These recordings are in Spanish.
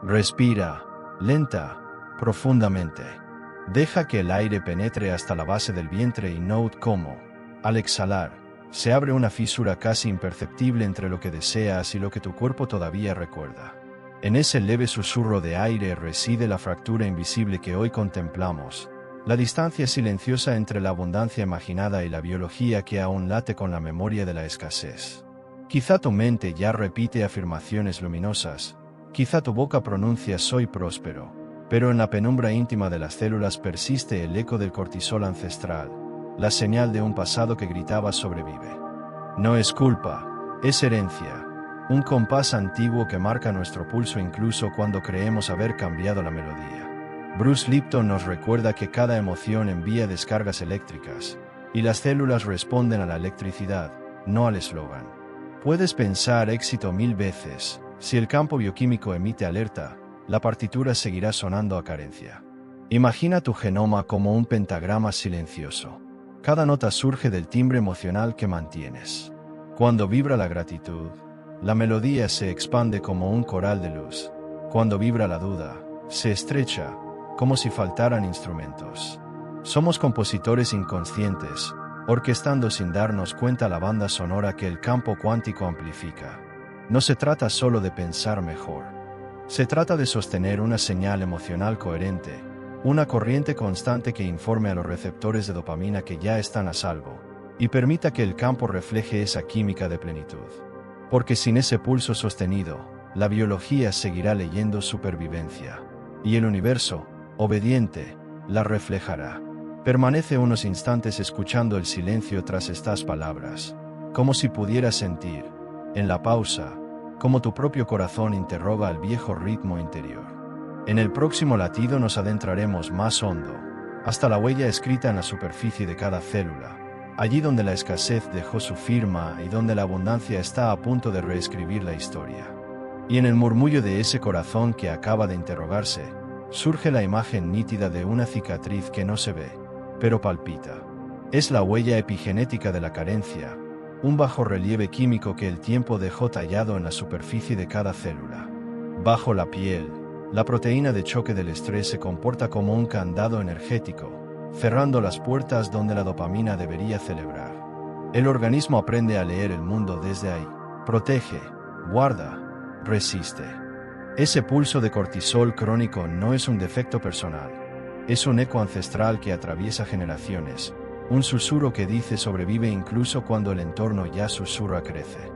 Respira, lenta, profundamente. Deja que el aire penetre hasta la base del vientre y note cómo, al exhalar, se abre una fisura casi imperceptible entre lo que deseas y lo que tu cuerpo todavía recuerda. En ese leve susurro de aire reside la fractura invisible que hoy contemplamos, la distancia silenciosa entre la abundancia imaginada y la biología que aún late con la memoria de la escasez. Quizá tu mente ya repite afirmaciones luminosas, quizá tu boca pronuncia soy próspero, pero en la penumbra íntima de las células persiste el eco del cortisol ancestral, la señal de un pasado que gritaba sobrevive. No es culpa, es herencia, un compás antiguo que marca nuestro pulso incluso cuando creemos haber cambiado la melodía. Bruce Lipton nos recuerda que cada emoción envía descargas eléctricas, y las células responden a la electricidad, no al eslogan. Puedes pensar éxito 1000 veces, si el campo bioquímico emite alerta, la partitura seguirá sonando a carencia. Imagina tu genoma como un pentagrama silencioso. Cada nota surge del timbre emocional que mantienes. Cuando vibra la gratitud, la melodía se expande como un coral de luz. Cuando vibra la duda, se estrecha, como si faltaran instrumentos. Somos compositores inconscientes, orquestando sin darnos cuenta la banda sonora que el campo cuántico amplifica. No se trata solo de pensar mejor. Se trata de sostener una señal emocional coherente, una corriente constante que informe a los receptores de dopamina que ya están a salvo, y permita que el campo refleje esa química de plenitud. Porque sin ese pulso sostenido, la biología seguirá leyendo supervivencia, y el universo, obediente, la reflejará. Permanece unos instantes escuchando el silencio tras estas palabras, como si pudieras sentir, en la pausa, como tu propio corazón interroga al viejo ritmo interior. En el próximo latido nos adentraremos más hondo, hasta la huella escrita en la superficie de cada célula, allí donde la escasez dejó su firma y donde la abundancia está a punto de reescribir la historia. Y en el murmullo de ese corazón que acaba de interrogarse, surge la imagen nítida de una cicatriz que no se ve, pero palpita. Es la huella epigenética de la carencia, un bajo relieve químico que el tiempo dejó tallado en la superficie de cada célula. Bajo la piel, la proteína de choque del estrés se comporta como un candado energético, cerrando las puertas donde la dopamina debería celebrar. El organismo aprende a leer el mundo desde ahí. Protege, guarda, resiste. Ese pulso de cortisol crónico no es un defecto personal. Es un eco ancestral que atraviesa generaciones, un susurro que dice sobrevive incluso cuando el entorno ya susurra crece.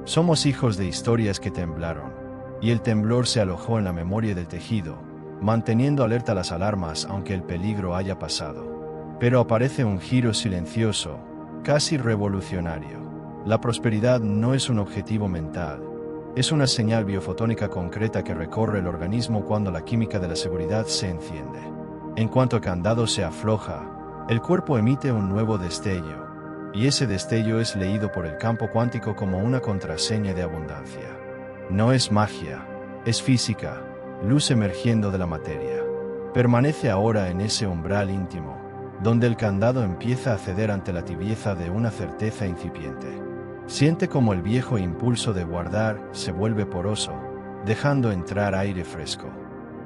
Somos hijos de historias que temblaron, y el temblor se alojó en la memoria del tejido, manteniendo alerta las alarmas aunque el peligro haya pasado. Pero aparece un giro silencioso, casi revolucionario. La prosperidad no es un objetivo mental. Es una señal biofotónica concreta que recorre el organismo cuando la química de la seguridad se enciende. En cuanto el candado se afloja, el cuerpo emite un nuevo destello, y ese destello es leído por el campo cuántico como una contraseña de abundancia. No es magia, es física, luz emergiendo de la materia. Permanece ahora en ese umbral íntimo, donde el candado empieza a ceder ante la tibieza de una certeza incipiente. Siente como el viejo impulso de guardar se vuelve poroso, dejando entrar aire fresco.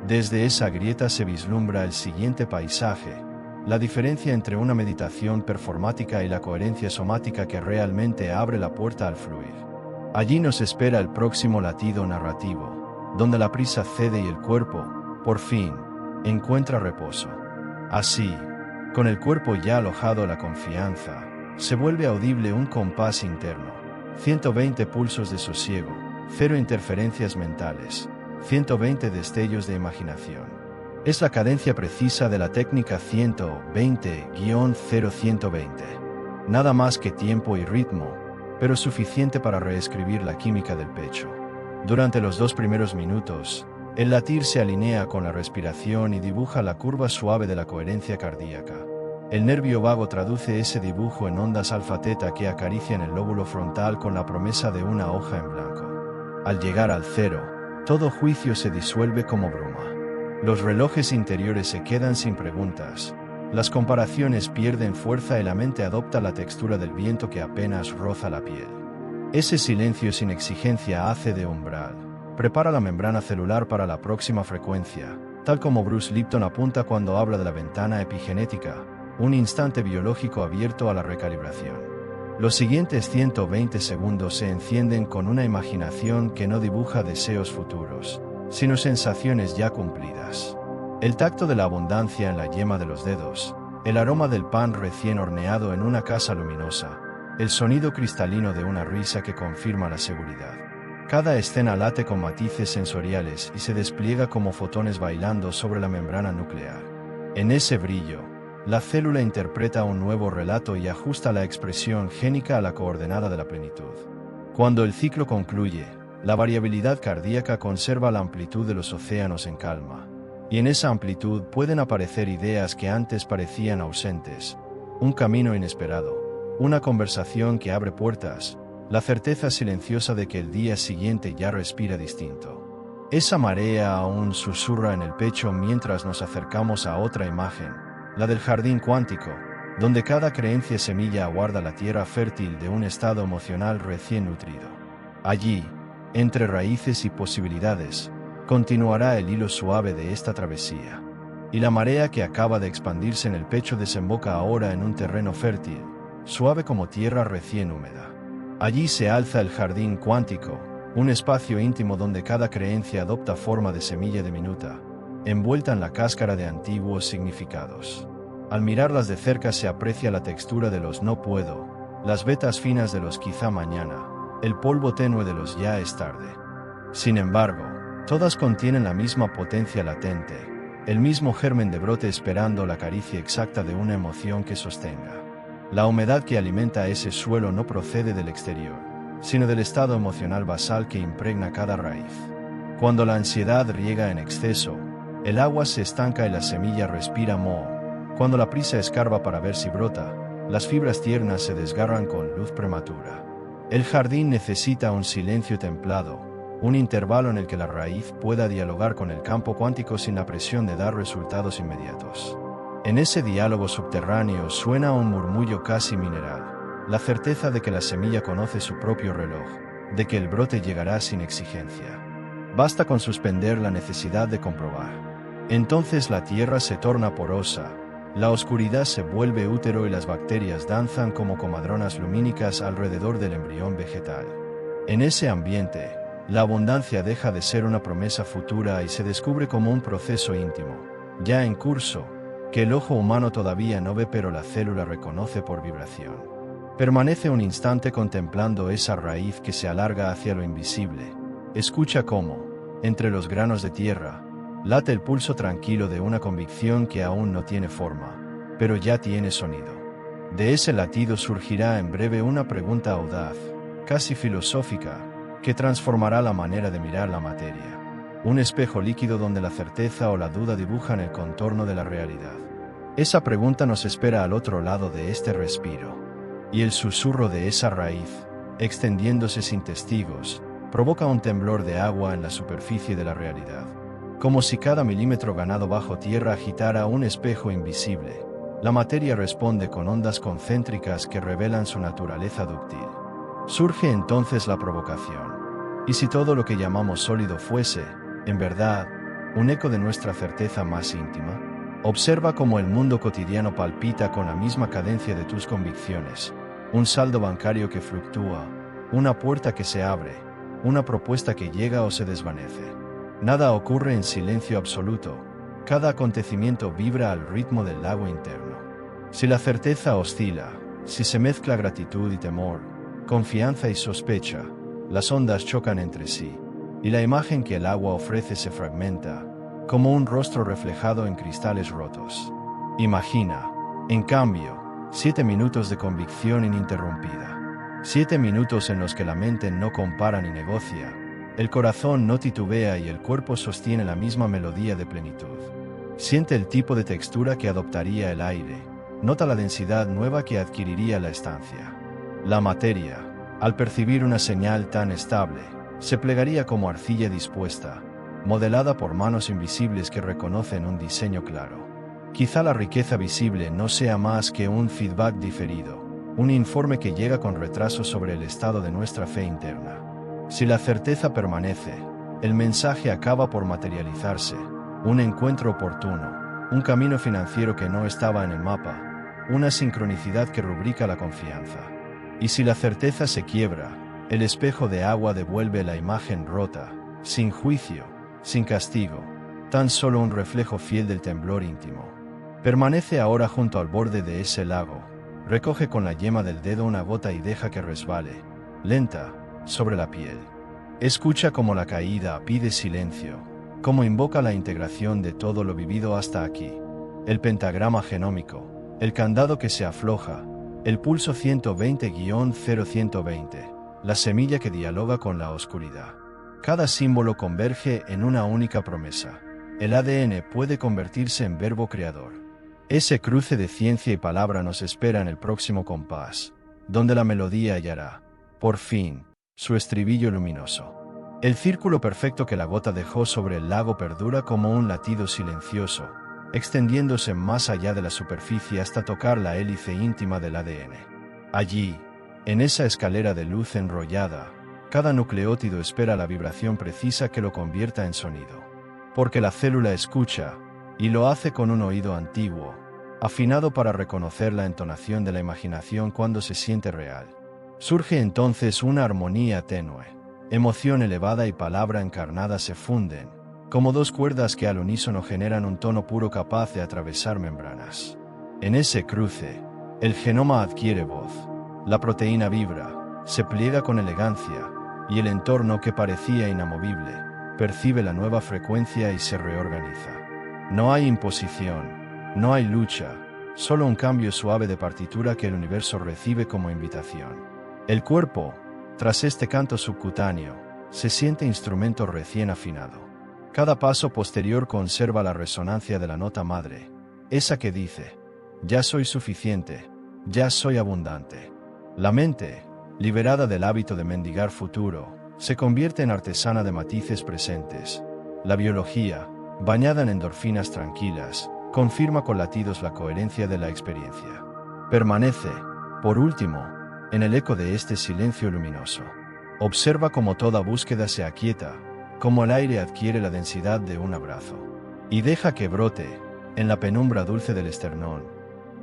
Desde esa grieta se vislumbra el siguiente paisaje, la diferencia entre una meditación performática y la coherencia somática que realmente abre la puerta al fluir. Allí nos espera el próximo latido narrativo, donde la prisa cede y el cuerpo, por fin, encuentra reposo. Así, con el cuerpo ya alojado la confianza, se vuelve audible un compás interno, 120 pulsos de sosiego, 0 interferencias mentales, 120 destellos de imaginación. Es la cadencia precisa de la técnica 120-0120. Nada más que tiempo y ritmo, pero suficiente para reescribir la química del pecho. Durante los 2 primeros minutos, el latir se alinea con la respiración y dibuja la curva suave de la coherencia cardíaca. El nervio vago traduce ese dibujo en ondas alfa-teta que acarician el lóbulo frontal con la promesa de una hoja en blanco. Al llegar al 0, todo juicio se disuelve como bruma. Los relojes interiores se quedan sin preguntas. Las comparaciones pierden fuerza y la mente adopta la textura del viento que apenas roza la piel. Ese silencio sin exigencia hace de umbral, Prepara la membrana celular para la próxima frecuencia, tal como Bruce Lipton apunta cuando habla de la ventana epigenética, un instante biológico abierto a la recalibración. Los siguientes 120 segundos se encienden con una imaginación que no dibuja deseos futuros, sino sensaciones ya cumplidas. El tacto de la abundancia en la yema de los dedos, el aroma del pan recién horneado en una casa luminosa, el sonido cristalino de una risa que confirma la seguridad. Cada escena late con matices sensoriales y se despliega como fotones bailando sobre la membrana nuclear. En ese brillo, la célula interpreta un nuevo relato y ajusta la expresión génica a la coordenada de la plenitud. Cuando el ciclo concluye, la variabilidad cardíaca conserva la amplitud de los océanos en calma, y en esa amplitud pueden aparecer ideas que antes parecían ausentes, un camino inesperado, una conversación que abre puertas, la certeza silenciosa de que el día siguiente ya respira distinto. Esa marea aún susurra en el pecho mientras nos acercamos a otra imagen, la del jardín cuántico, donde cada creencia semilla aguarda la tierra fértil de un estado emocional recién nutrido. Allí, entre raíces y posibilidades, continuará el hilo suave de esta travesía. Y la marea que acaba de expandirse en el pecho desemboca ahora en un terreno fértil, suave como tierra recién húmeda. Allí se alza el jardín cuántico, un espacio íntimo donde cada creencia adopta forma de semilla diminuta, envuelta en la cáscara de antiguos significados. Al mirarlas de cerca se aprecia la textura de los no puedo, las vetas finas de los quizá mañana, el polvo tenue de los ya es tarde. Sin embargo, todas contienen la misma potencia latente, el mismo germen de brote esperando la caricia exacta de una emoción que sostenga. La humedad que alimenta ese suelo no procede del exterior, sino del estado emocional basal que impregna cada raíz. Cuando la ansiedad riega en exceso, el agua se estanca y la semilla respira moho. Cuando la prisa escarba para ver si brota, las fibras tiernas se desgarran con luz prematura. El jardín necesita un silencio templado, un intervalo en el que la raíz pueda dialogar con el campo cuántico sin la presión de dar resultados inmediatos. En ese diálogo subterráneo suena un murmullo casi mineral, la certeza de que la semilla conoce su propio reloj, de que el brote llegará sin exigencia. Basta con suspender la necesidad de comprobar. Entonces la tierra se torna porosa, la oscuridad se vuelve útero y las bacterias danzan como comadronas lumínicas alrededor del embrión vegetal. En ese ambiente, la abundancia deja de ser una promesa futura y se descubre como un proceso íntimo, ya en curso, que el ojo humano todavía no ve pero la célula reconoce por vibración. Permanece un instante contemplando esa raíz que se alarga hacia lo invisible. Escucha cómo, entre los granos de tierra, late el pulso tranquilo de una convicción que aún no tiene forma, pero ya tiene sonido. De ese latido surgirá en breve una pregunta audaz, casi filosófica, que transformará la manera de mirar la materia. Un espejo líquido donde la certeza o la duda dibujan el contorno de la realidad. Esa pregunta nos espera al otro lado de este respiro. Y el susurro de esa raíz, extendiéndose sin testigos, provoca un temblor de agua en la superficie de la realidad. Como si cada milímetro ganado bajo tierra agitara un espejo invisible, la materia responde con ondas concéntricas que revelan su naturaleza dúctil. Surge entonces la provocación. ¿Y si todo lo que llamamos sólido fuese, en verdad, un eco de nuestra certeza más íntima? Observa cómo el mundo cotidiano palpita con la misma cadencia de tus convicciones, un saldo bancario que fluctúa, una puerta que se abre, una propuesta que llega o se desvanece. Nada ocurre en silencio absoluto, cada acontecimiento vibra al ritmo del lago interno. Si la certeza oscila, si se mezcla gratitud y temor, confianza y sospecha, las ondas chocan entre sí, y la imagen que el agua ofrece se fragmenta, como un rostro reflejado en cristales rotos. Imagina, en cambio, 7 minutos de convicción ininterrumpida. 7 minutos en los que la mente no compara ni negocia, el corazón no titubea y el cuerpo sostiene la misma melodía de plenitud. Siente el tipo de textura que adoptaría el aire, nota la densidad nueva que adquiriría la estancia. La materia, al percibir una señal tan estable, se plegaría como arcilla dispuesta, modelada por manos invisibles que reconocen un diseño claro. Quizá la riqueza visible no sea más que un feedback diferido, un informe que llega con retraso sobre el estado de nuestra fe interna. Si la certeza permanece, El mensaje acaba por materializarse, un encuentro oportuno, un camino financiero que no estaba en el mapa, una sincronicidad que rubrica la confianza. Y si la certeza se quiebra, el espejo de agua devuelve la imagen rota, sin juicio, sin castigo, tan solo un reflejo fiel del temblor íntimo. Permanece ahora junto al borde de ese lago, recoge con la yema del dedo una gota y deja que resbale, lenta, sobre la piel. Escucha cómo la caída pide silencio, cómo invoca la integración de todo lo vivido hasta aquí. El pentagrama genómico, el candado que se afloja, el pulso 120-0120, la semilla que dialoga con la oscuridad. Cada símbolo converge en una única promesa. El ADN puede convertirse en verbo creador. Ese cruce de ciencia y palabra nos espera en el próximo compás, donde la melodía hallará, por fin, su estribillo luminoso. El círculo perfecto que la gota dejó sobre el lago perdura como un latido silencioso, extendiéndose más allá de la superficie hasta tocar la hélice íntima del ADN. Allí, en esa escalera de luz enrollada, cada nucleótido espera la vibración precisa que lo convierta en sonido. Porque la célula escucha, y lo hace con un oído antiguo, afinado para reconocer la entonación de la imaginación cuando se siente real. Surge entonces una armonía tenue, emoción elevada y palabra encarnada se funden, como dos cuerdas que al unísono generan un tono puro capaz de atravesar membranas. En ese cruce, el genoma adquiere voz, la proteína vibra, se pliega con elegancia, y el entorno que parecía inamovible, percibe la nueva frecuencia y se reorganiza. No hay imposición, no hay lucha, solo un cambio suave de partitura que el universo recibe como invitación. El cuerpo, tras este canto subcutáneo, se siente instrumento recién afinado. Cada paso posterior conserva la resonancia de la nota madre, esa que dice, ya soy suficiente, ya soy abundante. La mente, liberada del hábito de mendigar futuro, se convierte en artesana de matices presentes. La biología, bañada en endorfinas tranquilas, confirma con latidos la coherencia de la experiencia. Permanece, por último, en el eco de este silencio luminoso. Observa cómo toda búsqueda se aquieta, cómo el aire adquiere la densidad de un abrazo. Y deja que brote, en la penumbra dulce del esternón,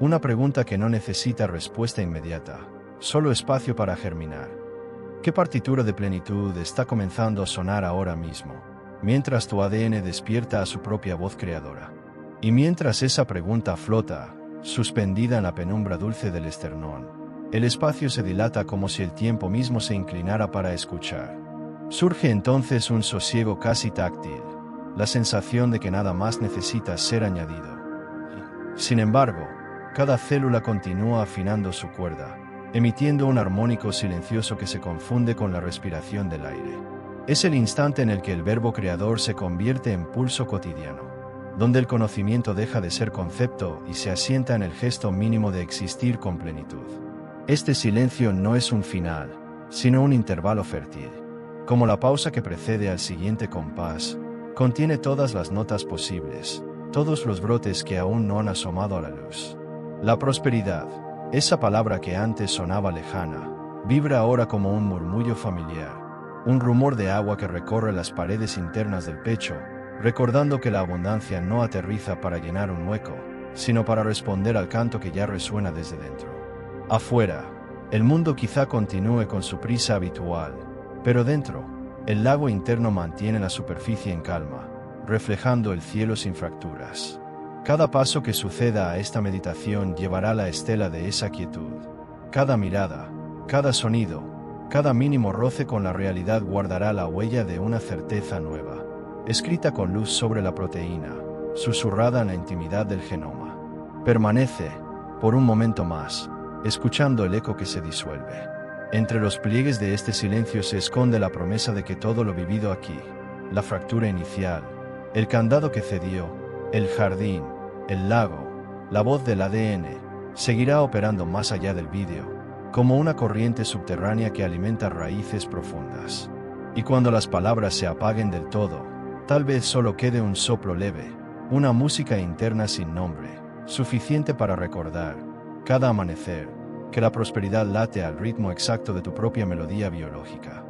una pregunta que no necesita respuesta inmediata, solo espacio para germinar. ¿Qué partitura de plenitud está comenzando a sonar ahora mismo, mientras tu ADN despierta a su propia voz creadora? Y mientras esa pregunta flota, suspendida en la penumbra dulce del esternón, el espacio se dilata como si el tiempo mismo se inclinara para escuchar. Surge entonces un sosiego casi táctil, la sensación de que nada más necesita ser añadido. Sin embargo, cada célula continúa afinando su cuerda, emitiendo un armónico silencioso que se confunde con la respiración del aire. Es el instante en el que el verbo creador se convierte en pulso cotidiano, donde el conocimiento deja de ser concepto y se asienta en el gesto mínimo de existir con plenitud. Este silencio no es un final, sino un intervalo fértil. Como la pausa que precede al siguiente compás, contiene todas las notas posibles, todos los brotes que aún no han asomado a la luz. La prosperidad, esa palabra que antes sonaba lejana, vibra ahora como un murmullo familiar, un rumor de agua que recorre las paredes internas del pecho, recordando que la abundancia no aterriza para llenar un hueco, sino para responder al canto que ya resuena desde dentro. Afuera, el mundo quizá continúe con su prisa habitual, pero dentro, el lago interno mantiene la superficie en calma, reflejando el cielo sin fracturas. Cada paso que suceda a esta meditación llevará la estela de esa quietud. Cada mirada, cada sonido, cada mínimo roce con la realidad guardará la huella de una certeza nueva, escrita con luz sobre la proteína, susurrada en la intimidad del genoma. Permanece, por un momento más, escuchando el eco que se disuelve. Entre los pliegues de este silencio se esconde la promesa de que todo lo vivido aquí, la fractura inicial, el candado que cedió, el jardín, el lago, la voz del ADN, seguirá operando más allá del vídeo, como una corriente subterránea que alimenta raíces profundas. Y cuando las palabras se apaguen del todo, tal vez solo quede un soplo leve, una música interna sin nombre, suficiente para recordar, cada amanecer, que la prosperidad late al ritmo exacto de tu propia melodía biológica.